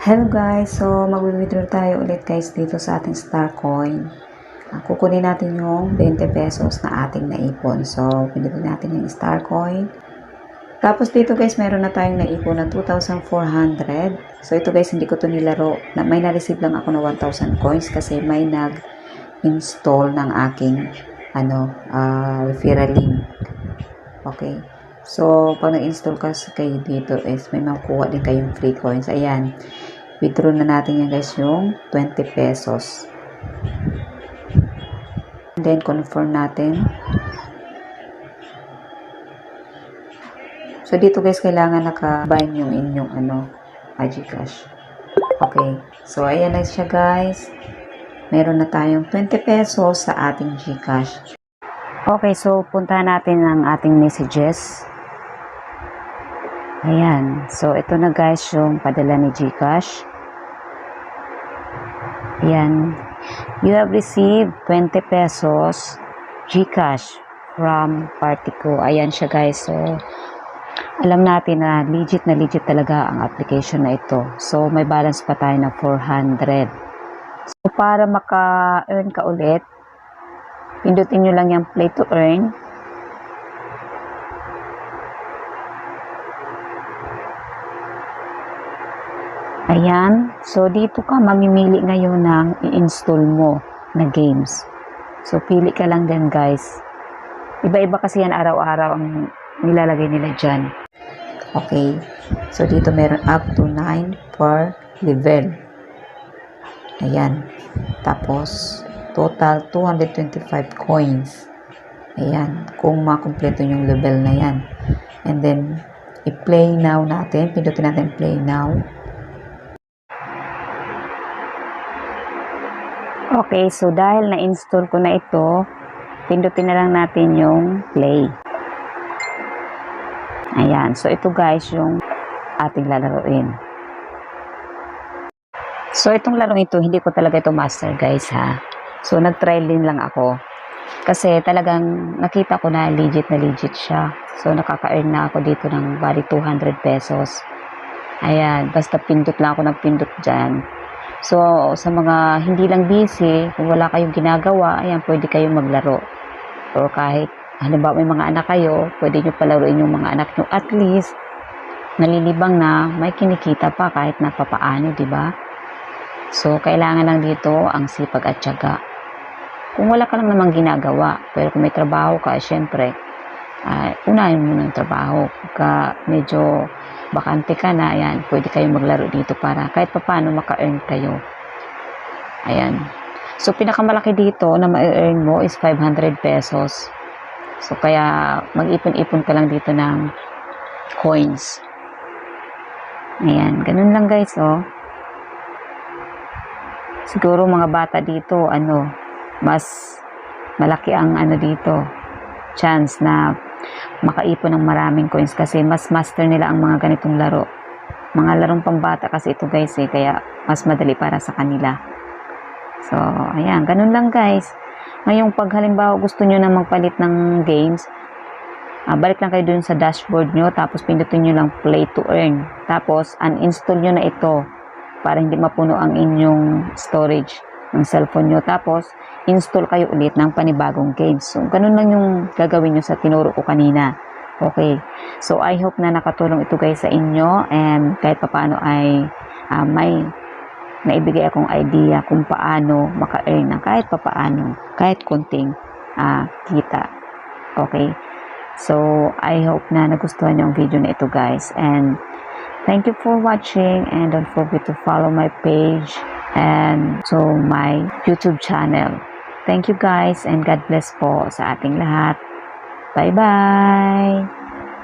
Hello guys, so mag-withdraw tayo ulit guys dito sa ating Starcoin. Kukunin natin yung 20 pesos na ating naipon. So, pinili natin yung Starcoin. Tapos dito guys, meron na tayong naipon na 2,400. So, ito guys, hindi ko to nilaro. May na-receive lang ako na 1,000 coins kasi may nag-install ng aking referral link. Okay. So, pag nag-install kayo dito is may makukuha din kayong free coins. Ayan. Withdraw na natin yan guys yung 20 pesos. And then, confirm natin. So, dito guys, kailangan naka-bind yung inyong Gcash. Okay. So, ayan na siya guys. Meron na tayong 20 pesos sa ating Gcash. Okay. So, puntahan natin ang ating messages. Ayan. So, ito na guys yung padala ni Gcash. Ayan. You have received 20 pesos Gcash from Partico. Ayan siya guys. So, alam natin na legit talaga ang application na ito. So, may balance pa tayo na 400. So, para maka-earn ka ulit, pindutin nyo lang yung play to earn. Ayan. So, dito ka mamimili ngayon ng i-install mo na games. So, pili ka lang din guys. Iba-iba kasi yan araw-araw ang nilalagay nila dyan. Okay. So, dito meron up to 9 per level. Ayan. Tapos, total 225 coins. Ayan. Kung makumpleto yung level na yan. And then, i-play now natin. Pindutin natin play now. Okay, so dahil na-install ko na ito, pindutin na lang natin yung play. Ayan, so ito guys yung ating lalaroin. So itong larong ito, hindi ko talaga ito master guys ha. So nag-trial din lang ako. Kasi talagang nakita ko na legit siya. So nakaka-earn na ako dito ng bali 200 pesos. Ayan, basta pindot lang ako ng pindot dyan. So, sa mga hindi lang busy, kung wala kayong ginagawa, ayan, pwede kayong maglaro. Or kahit, halimbawa may mga anak kayo, pwede nyo palaruin yung mga anak nyo. At least, nalilibang na may kinikita pa kahit na papaano, diba? So, kailangan lang dito ang sipag at tiyaga. Kung wala ka lang namang ginagawa, pero kung may trabaho ka, syempre, unahin mo ng trabaho. Pagka medyo bakante ka na, ayan, pwede kayong maglaro dito para kahit paano maka-earn kayo. Ayan. So, pinakamalaki dito na ma-earn mo is 500 pesos. So, kaya mag-ipon-ipon ka lang dito ng coins. Ayan. Ganun lang guys, oh. Siguro mga bata dito, mas malaki ang dito, chance na makaipon ng maraming coins kasi mas master nila ang mga ganitong laro. Mga larong pambata kasi ito guys kaya mas madali para sa kanila. So, ayan, ganun lang guys. Ngayong pag halimbawa gusto nyo na magpalit ng games, balik lang kayo dun sa dashboard nyo, tapos pindutin nyo lang play to earn. Tapos, uninstall nyo na ito para hindi mapuno ang inyong storage ng cellphone nyo. Tapos, install kayo ulit ng panibagong games. So, ganun lang yung gagawin nyo sa tinuro ko kanina. Okay. So, I hope na nakatulong ito guys sa inyo. And kahit paano ay may naibigay akong idea kung paano maka-earn ng kahit paano, kahit konting kita. Okay. So, I hope na nagustuhan nyo ang video na ito guys. And thank you for watching. And don't forget to follow my page and so my YouTube channel. Thank you guys and God bless po sa ating lahat. Bye-bye!